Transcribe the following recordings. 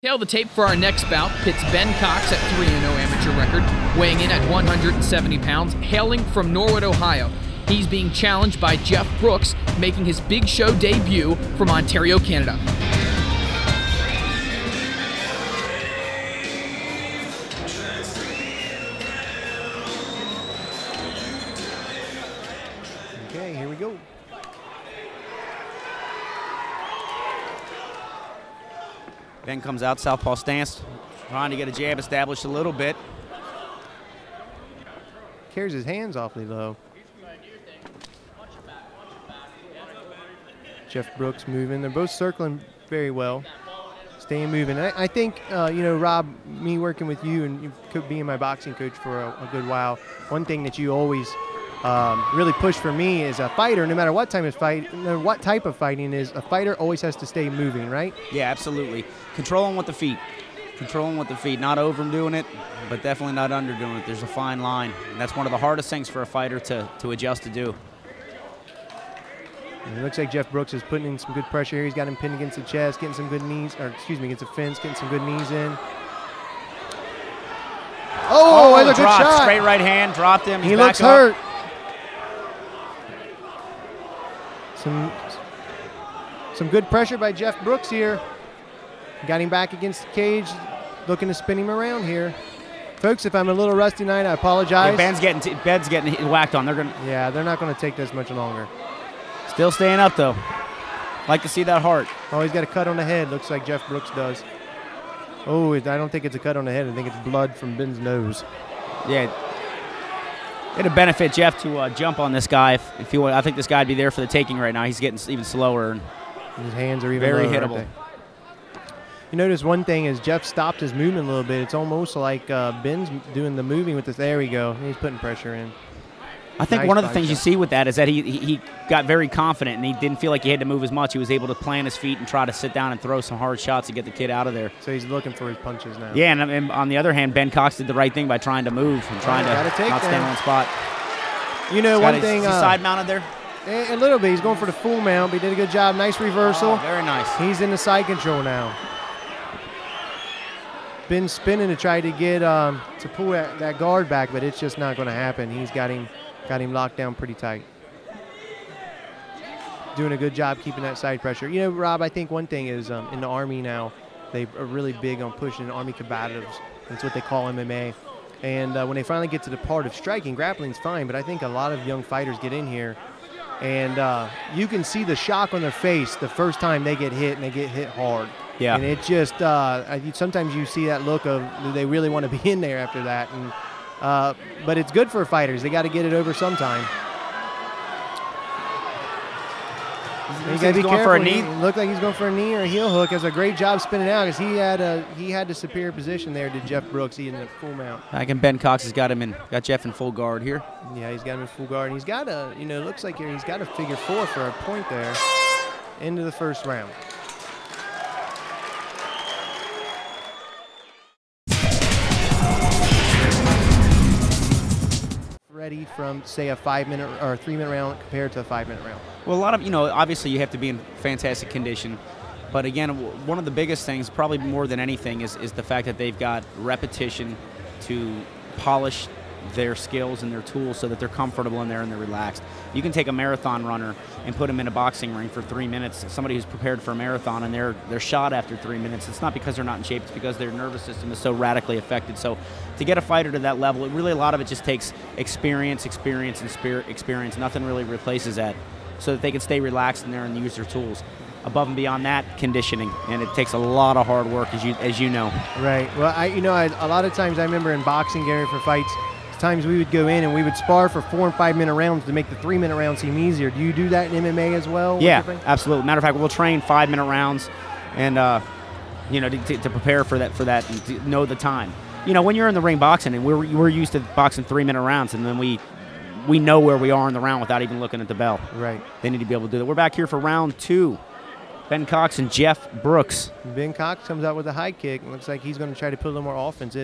Tail the tape for our next bout pits Ben Cox at 3-0 amateur record, weighing in at 170 pounds, hailing from Norwood, Ohio. He's being challenged by Jeff Brooks, making his big show debut from Ontario, Canada. Okay, here we go. Ben comes out, southpaw stance, trying to get a jab established a little bit. Carries his hands awfully low. Jeff Brooks moving. They're both circling very well, staying moving. I think, you know, Rob, me working with you and you being my boxing coach for a good while, one thing that you always really push for me as a fighter, no matter what type of fighting is, a fighter always has to stay moving, right? Yeah, absolutely. Controlling with the feet. Controlling with the feet. Not overdoing it, but definitely not underdoing it. There's a fine line. And that's one of the hardest things for a fighter to adjust to do. And it looks like Jeff Brooks is putting in some good pressure here. He's got him pinned against the chest, getting some good knees, or excuse me, against the fence, getting some good knees in. Oh, that's a good shot. Straight right hand, dropped him. He looks hurt. Some good pressure by Jeff Brooks here. Got him back against the cage, looking to spin him around here. Folks, if I'm a little rusty tonight, I apologize. Yeah, Ben's getting whacked on. They're not going to take this much longer. Still staying up, though. Like to see that heart. Oh, he's got a cut on the head. Looks like Jeff Brooks does. Oh, I don't think it's a cut on the head. I think it's blood from Ben's nose. Yeah. It'd benefit Jeff to jump on this guy if he would. I think this guy'd be there for the taking right now. He's getting even slower. And his hands are even very lower, hittable. You notice one thing is Jeff stopped his movement a little bit. It's almost like Ben's doing the moving with this. There we go. He's putting pressure in. I think one of the things you see with that is that he got very confident and he didn't feel like he had to move as much. He was able to plant his feet and try to sit down and throw some hard shots to get the kid out of there. So he's looking for his punches now. Yeah, and on the other hand, Ben Cox did the right thing by trying to move and trying to not stand in one spot. You know, one thing. Is he side mounted there? A little bit. He's going for the full mount, but he did a good job. Nice reversal. Oh, very nice. He's in the side control now. Been spinning to try to get to pull that guard back, but it's just not going to happen. He's got him locked down pretty tight. Doing a good job keeping that side pressure. You know, Rob, I think one thing is in the Army now, they are really big on pushing Army combatives. That's what they call MMA. And when they finally get to the part of striking, grappling's fine, but I think a lot of young fighters get in here, and you can see the shock on their face the first time they get hit, and they get hit hard. Yeah. And it just, sometimes you see that look of, do they really want to be in there after that? And but it's good for fighters. They got to get it over sometime. You got to be careful. For a knee. It looked like he's going for a knee or a heel hook. Does a great job spinning out because he had the superior position there to Jeff Brooks. He in the full mount. I think Ben Cox has got Jeff in full guard here. Yeah, he's got him in full guard. And he's got looks like he's got a figure four for a point there into the first round. Ready from, say, a 5-minute or a 3-minute round compared to a 5-minute round? Well, a lot of, obviously you have to be in fantastic condition. But again, one of the biggest things, probably more than anything, is the fact that they've got repetition to polish their skills and their tools so that they're comfortable in there and they're relaxed. You can take a marathon runner and put them in a boxing ring for 3 minutes, somebody who's prepared for a marathon, and they're shot after 3 minutes. It's not because they're not in shape, it's because their nervous system is so radically affected. So to get a fighter to that level, a lot of it just takes experience, and experience. Nothing really replaces that, so that they can stay relaxed in there and use their tools. Above and beyond that, conditioning, and it takes a lot of hard work, as you know. Right. Well, a lot of times I remember in boxing, Gary, for fights, times we would go in and we would spar for 4- and 5-minute rounds to make the 3-minute round seem easier. Do you do that in MMA as well? Yeah, absolutely. Matter of fact, we'll train 5-minute rounds, and to prepare for that and to know the time. When you're in the ring boxing, and we're used to boxing 3-minute rounds, and then we know where we are in the round without even looking at the bell. Right. They need to be able to do that. We're back here for round 2. Ben Cox and Jeff Brooks. Ben Cox comes out with a high kick. It looks like he's going to try to put a little more offense.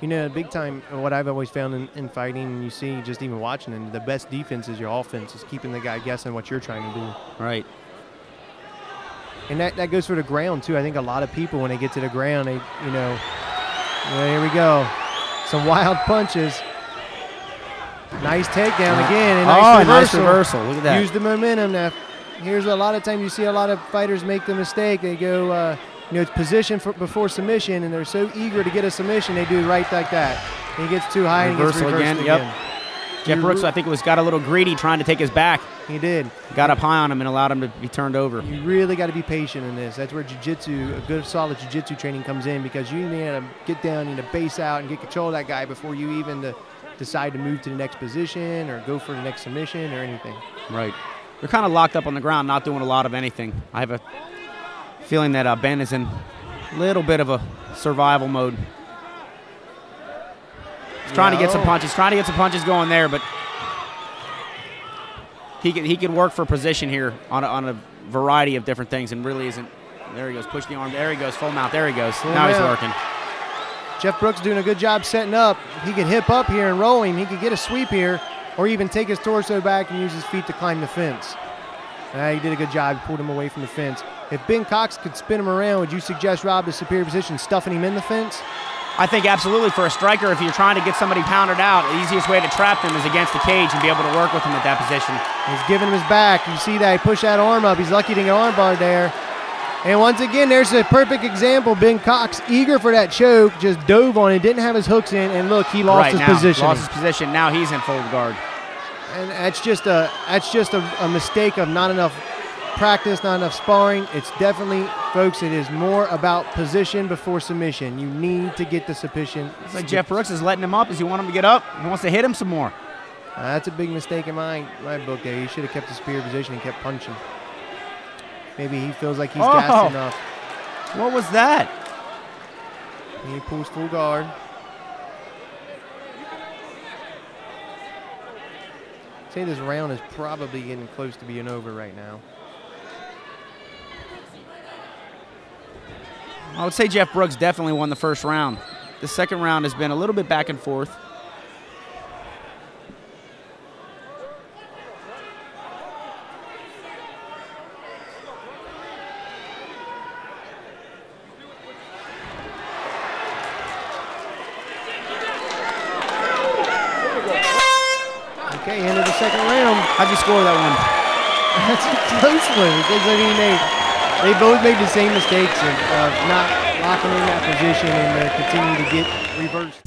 Big time, what I've always found in fighting, and you see just even watching it, the best defense is your offense, is keeping the guy guessing what you're trying to do. Right. And that goes for the ground, too. I think a lot of people, when they get to the ground, they, well, here we go. Some wild punches. Nice takedown again. And nice reversal. Look at that. Use the momentum. Now, here's a lot of times you see a lot of fighters make the mistake. They go, it's position before submission, and they're so eager to get a submission, they do right like that. And he gets too high and he gets reversed again. Yep. Jeff Brooks, I think, got a little greedy trying to take his back. He did. Got up high on him and allowed him to be turned over. You really got to be patient in this. That's where jiu-jitsu, a good solid jiu-jitsu training comes in, because you need to get down, you need to base out and get control of that guy before you even decide to move to the next position or go for the next submission or anything. Right. They're kind of locked up on the ground, not doing a lot of anything. I have a feeling that Ben is in a little bit of a survival mode. He's trying to get some punches going there, but he could work for position here on a variety of different things, and really isn't. There he goes, push the arm. There he goes, full mount. There he goes. Now he's working. Jeff Brooks doing a good job setting up. He could hip up here and roll him. He could get a sweep here, or even take his torso back and use his feet to climb the fence. He did a good job. He pulled him away from the fence. If Ben Cox could spin him around, would you suggest, Rob, the superior position, stuffing him in the fence? I think absolutely. For a striker, if you're trying to get somebody pounded out, the easiest way to trap them is against the cage and be able to work with him at that position. He's giving him his back. You see that? He pushed that arm up. He's lucky to get arm bar there. And once again, there's a perfect example. Ben Cox, eager for that choke, just dove on it, didn't have his hooks in, and look, he lost his position. Lost his position. Now he's in full guard. And that's just a mistake of not enough practice, not enough sparring. It's definitely, folks, it is more about position before submission. You need to get the submission. It's like Jeff Brooks is letting him up. Does he want him to get up? He wants to hit him some more. That's a big mistake in my book there. He should have kept the superior position and kept punching. Maybe he feels like he's gassed enough. What was that? He pulls full guard. I'd say this round is probably getting close to being over right now. I would say Jeff Brooks definitely won the first round. The second round has been a little bit back and forth. Okay, end of the second round. How'd you score that one? That's a close one, because I mean they both made the same mistakes of not locking in that position and continuing to get reversed.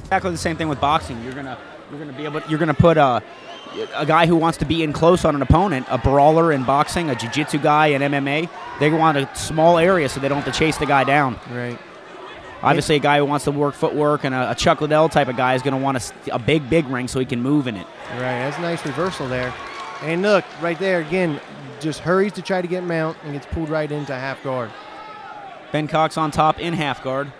Exactly the same thing with boxing. You're gonna put a guy who wants to be in close on an opponent, a brawler in boxing, a jiu-jitsu guy in MMA. They want a small area so they don't have to chase the guy down. Right. Obviously, a guy who wants to work footwork and a Chuck Liddell type of guy is going to want a big ring so he can move in it. Right, that's a nice reversal there. And look, right there, again, just hurries to try to get mount and gets pulled right into half guard. Ben Cox on top in half guard.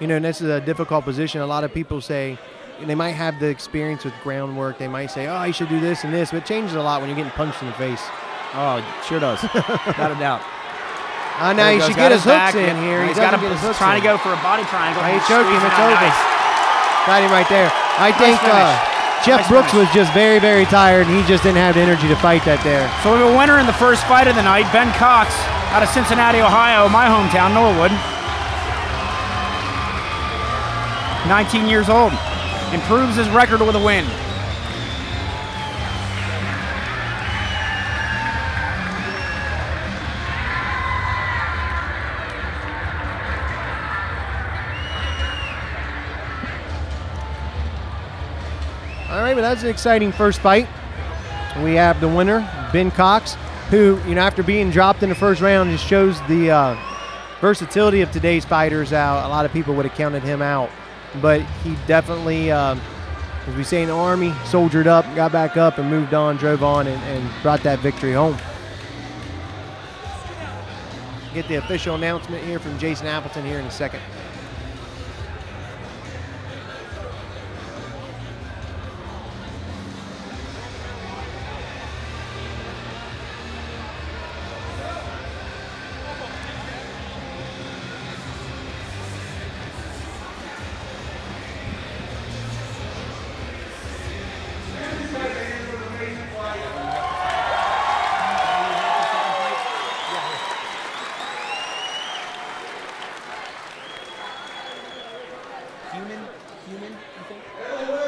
And this is a difficult position. A lot of people say, they might have the experience with groundwork. They might say, oh, you should do this and this, but it changes a lot when you're getting punched in the face. Oh, it sure does. Without a doubt. Now he should get his hooks in here. He's got trying to go for a body triangle. He choked him. It's over. Nice. Got him right there. I think Jeff Brooks was just very, very tired, and he just didn't have the energy to fight that there. So we have a winner in the first fight of the night, Ben Cox, out of Cincinnati, Ohio, my hometown, Norwood. 19 years old. Improves his record with a win. All right, but that's an exciting first fight. We have the winner, Ben Cox, who, after being dropped in the first round, just shows the versatility of today's fighters. A lot of people would have counted him out. But he definitely, as we say in the Army, soldiered up, got back up, and moved on, drove on, and brought that victory home. Get the official announcement here from Jason Appleton here in a second. human, you think?